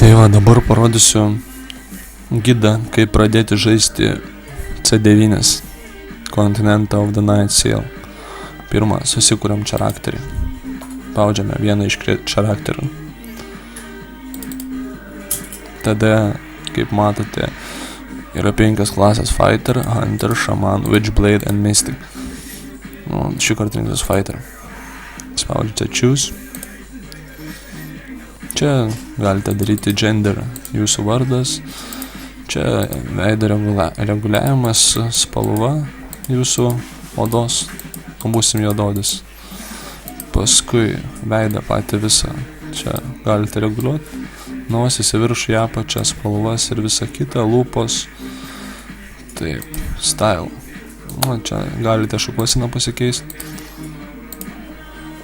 Tai va, dabar parodysiu gidą, kaip pradėti žaisti C9 Continental of the Night Seal. Pirmą, susikūrėm charakterį. Spaudžiame vieną iš charakterių. Tada, kaip matote, yra 5 klasės Fighter, Hunter, Shaman, Witchblade and Mystic. Šį kartą rinktis Fighter. Spaudžiate Choose. Čia galite daryti gender, jūsų vardas. Čia veido reguliavimas, spalva jūsų odos, būsim juododis. Paskui veidą patį visą. Čia galite reguliuoti. Nosis į viršų, į apačią, spalvas ir visa kita, lūpos. Taip, style. Čia galite šukuosiną pasikeisti,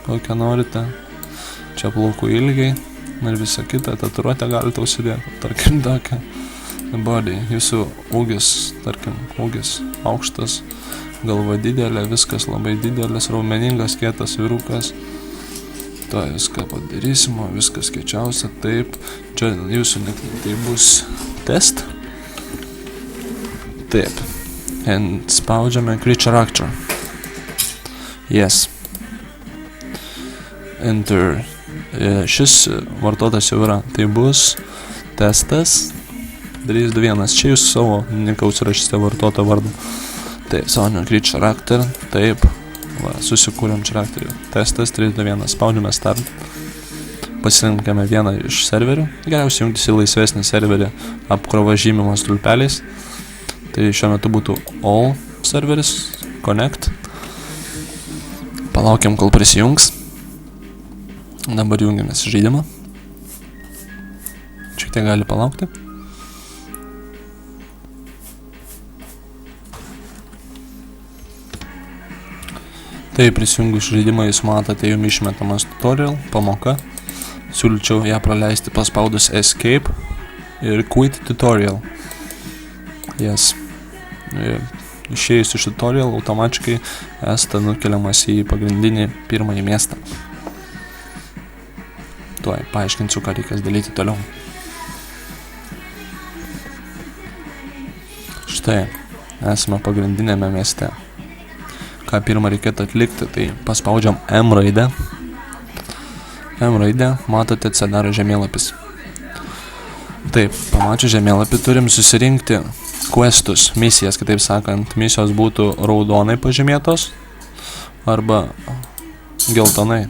kokią norite. Čia plaukų ilgiai ir visa kita, tatuiruotę galite užsidėti, tarkim tokią. Body, jūsų ūgis, tarkim, ūgis aukštas, galva didelė, viskas labai didelis, raumeningas, kietas vyrukas. To viską padarysim, viskas kiečiausia, taip. Čia jūsų tai bus test. Taip. And spaudžiame creature actor. Yes. Enter. Šis vartotas jau yra. Tai bus testas 321. Čia jūs savo nikaus rašysite vartoto vardą. Taip, savo creature actor. Taip. Va, susikūrėm charakterį. Testas 321. Spaudžiame start. Pasirinkame vieną iš serverių. Geriausiai jungtis į laisvesnį serverį, apkrova žymimas stulpeliais. Tai šiuo metu būtų all serveris, connect. Palaukiam, kol prisijungs. Dabar jungiamės žaidimą. Šiek tiek gali palaukti. Tai prisijungus žaidimą jūs matote jums išmetamas tutorial, pamoka. Siūlyčiau ją praleisti paspaudus escape ir quit tutorial. Yes. Išėjus iš tutorial automatiškai esate nukeliamas į pagrindinį pirmąjį miestą. Tuoj paaiškinsiu, ką reikės daryti toliau. Štai, esame pagrindinėme mieste. Ką pirmą reikėtų atlikti, tai paspaudžiam M raidę. M raidę, matote, atsidaro žemėlapis. Taip, pamačius žemėlapį turim susirinkti questus, misijas, kitaip sakant, misijos būtų raudonai pažymėtos arba geltonai.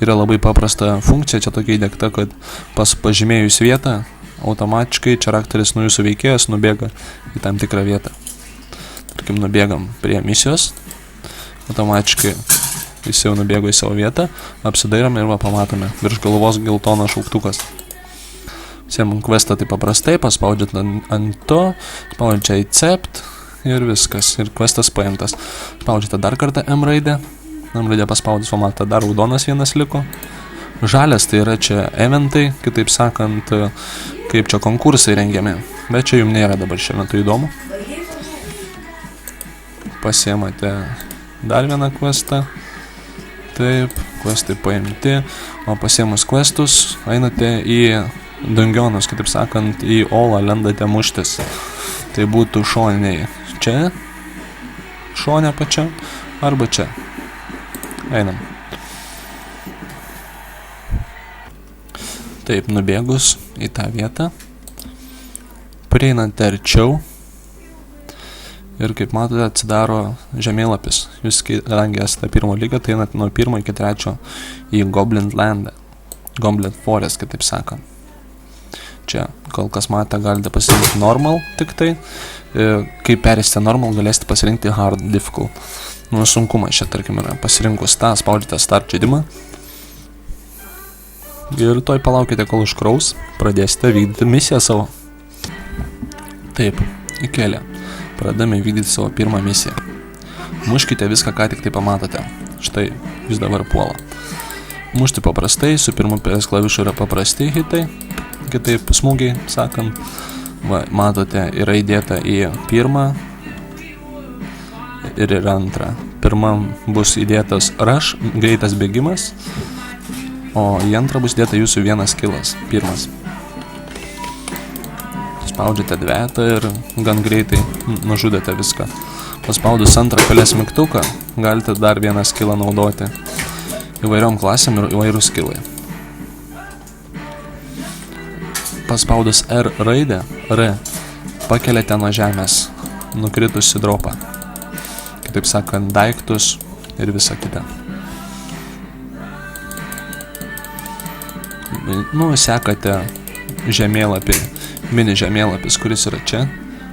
Yra labai paprasta funkcija, čia tokia įdėkta, kad pažymėjus vietą, automatiškai charakteris nuo jūsų veikėjas nubėga į tam tikrą vietą. Tarkim, nubėgam prie misijos, automatiškai jis jau nubėgo į savo vietą, apsidairam ir va pamatome virš galvos geltonas šauktukas. Siemam questą tai paprastai, paspaudžiat ant to, spaudžiate accept ir viskas, ir questas paimtas. Spaudžiate dar kartą M raidę. M raidę paspaudus, pamatą, dar raudonas vienas liko. Žalias tai yra čia eventai, kitaip sakant, kaip čia konkursai rengiami. Bet čia jums nėra dabar šiuo metu įdomu. Pasiemate dar vieną questą. Taip, questai paimti. O pasiemus questus, einate į dungeonus, kitaip sakant, į olą lendate muštis. Tai būtų šoniniai čia, šonė pačia, arba čia. Einam. Taip, nubėgus į tą vietą, prieinate arčiau ir kaip matote atsidaro žemėlapis. Jūs, kadangi esate pirmo lygio, tai einate nuo 1 iki 3 į Goblin Landą. Goblin Forest, kitaip sakant. Čia, kol kas matę, galite pasirinkti normal tik tai. Kai perėsite normal, galėsite pasirinkti hard, difficult. Sunkumas čia, tarkim, yra pasirinkus tą, spaudžiate start žaidimą. Ir toj palaukite, kol užkraus, pradėsite vykdyti misiją savo. Taip, įkėlė. Pradame vykdyti savo pirmą misiją. Muškite viską, ką tik tai pamatote. Štai, vis dabar puola. Mušti paprastai, su pirmu PS klavišu yra paprasti hitai. Kitaip smūgiai, sakant, va, matote, yra įdėta į pirmą ir į antrą. Pirmam bus įdėtas rush, greitas bėgimas, o į antrą bus įdėta jūsų vienas skillas, pirmas. Spaudžiate dvetą ir gan greitai nužudėte viską. Paspaudus antrą pelės mygtuką, galite dar vieną skillą naudoti įvairiom klasėm ir įvairių skillai. Paspaudus R raidę, R, pakeliate nuo žemės nukritusi dropą. Kitaip sakant, daiktus ir visa kita. Sekate žemėlapį, mini žemėlapis, kuris yra čia.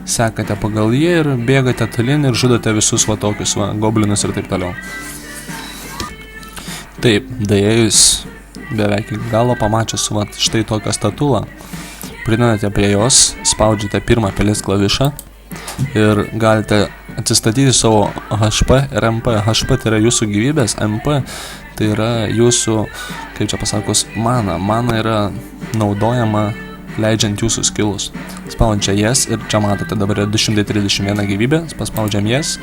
Sekate pagal jį ir bėgate tolyn ir žudote visus va tokius goblinus ir taip toliau. Taip, daėjus beveik iki galo pamačius va štai tokią statulą, pridedate prie jos, spaudžiate pirmą pelės klavišą ir galite atsistatyti savo HP ir MP. HP tai yra jūsų gyvybės, MP tai yra jūsų, kaip čia pasakus, mana. Mana yra naudojama leidžiant jūsų skillus. Spaudžia jas ir čia matote, dabar yra 231 gyvybė, paspaudžiam jas,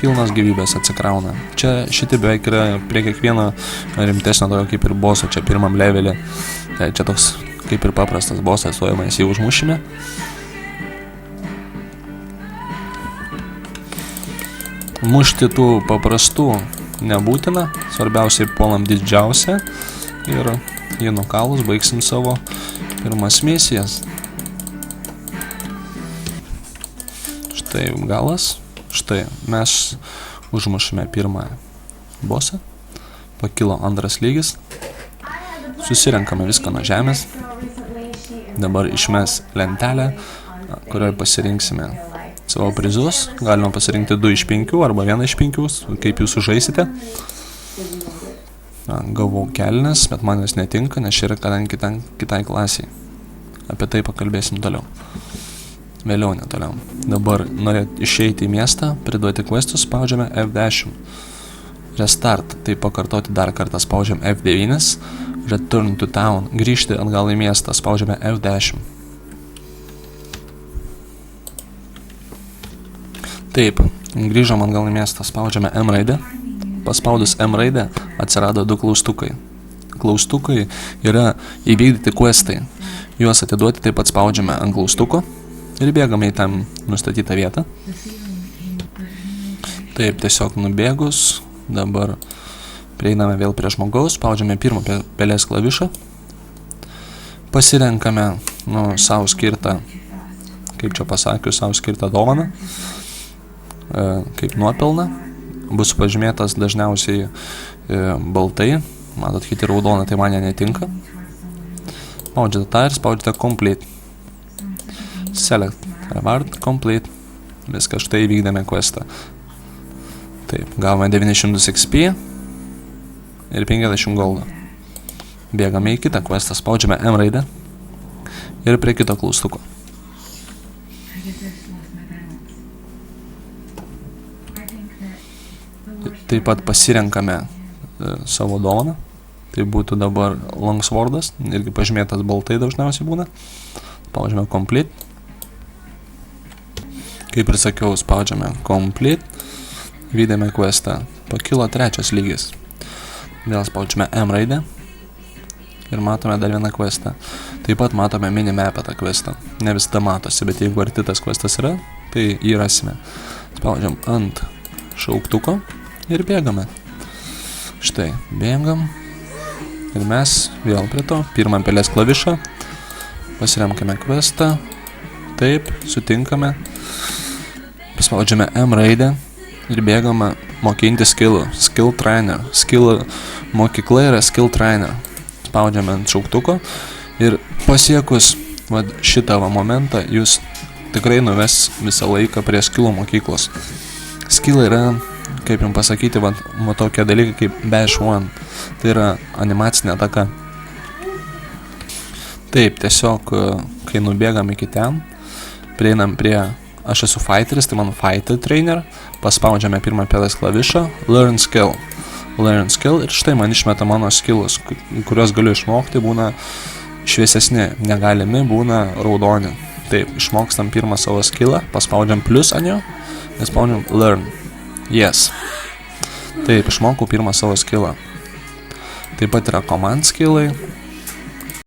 pilnas gyvybės atsikrauna. Čia šitie beveik yra prie kiekvieno rimtesnio tokio kaip ir boso, čia pirmam levelį. Tai čia toks kaip ir paprastas bosas, o mes jį užmušime. Mušti tų paprastų nebūtina, svarbiausiai puolam didžiausią ir jį nukalus baigsim savo pirmas misijas. Štai galas, štai mes užmušime pirmąją bosą, pakilo antras lygis, susirenkame viską nuo žemės, dabar išmes lentelę, kurioje pasirinksime savo prizus, galima pasirinkti 2 iš 5 arba 1 iš 5, kaip jūs sužaisite. Gavau kelnes, bet man jos netinka, nes čia yra kadangi kitai klasiai. Apie tai pakalbėsim toliau. Vėliau netoliau. Dabar norėt išeiti į miestą, priduoti questus, spaudžiame F10. Restart, tai pakartoti dar kartą spaudžiam F9. Return to town, grįžti atgal į miestą, spaudžiame F10. Taip, grįžom atgal į miestą, spaudžiame M raidę. Paspaudus M raidę atsirado 2 klaustukai. Klaustukai yra įvykdyti questai. Juos atiduoti taip pat spaudžiame ant klaustuko ir bėgame į tam nustatytą vietą. Taip, tiesiog nubėgus, dabar prieiname vėl prie žmogaus, spaudžiame pirmą pelės klavišą. Pasirenkame savo skirtą, kaip čia pasakius, savo skirtą dovaną, kaip nuopelną. Bus pažymėtas dažniausiai baltai, matot, kiti raudona, tai man netinka. Spaudžiate tą ir spaudžiate complete. Select, reward, complete. Viską štai įvykdėme questą. Taip, gavome 900 XP ir 50 goldą. Bėgame į kitą questą, spaudžiame M raidę ir prie kito klaustuko. Taip pat pasirenkame savo dovaną. Tai būtų dabar longswordas, irgi pažymėtas baltai dažniausiai būna. Spaudžiame complete. Kaip ir sakiau, spaudžiame complete. Vykdėme questą. Pakilo 3 lygis. Vėl spaudžiame M raidę. Ir matome dar vieną questą. Taip pat matome minimapę tą questą. Ne visada matosi, bet jeigu arti tas questas yra, tai jį rasime. Spaudžiam ant šauktuko ir bėgame. Štai, bėgam. Ir mes vėl prie to. Pirmą pelės klavišą. Pasiremkime questą. Taip, sutinkame. Paspaudžiame M raidę. Ir bėgame mokinti skillų. Skill trainer. Skill mokykla yra skill trainer. Spaudžiame ant šauktuko. Ir pasiekus šitą momentą, jūs tikrai nuves visą laiką prie skillų mokyklos. Skill yra, kaip jums pasakyti, tokie dalykai kaip Bash 1. Tai yra animacinė ataka. Taip, tiesiog, kai nubėgam iki ten, prieinam prie, aš esu fighteris, tai man fighter trainer, paspaudžiame pirmą pelės klavišą, learn skill. Learn skill ir štai man išmeta mano skillus, kuriuos galiu išmokti, būna šviesesni, negalimi, būna raudoni. Taip, išmokstam pirmą savo skillą, paspaudžiam plus ant jo, ir spaudžiam learn. Yes. Taip, išmokau pirmą savo skillą. Taip pat yra command skillai,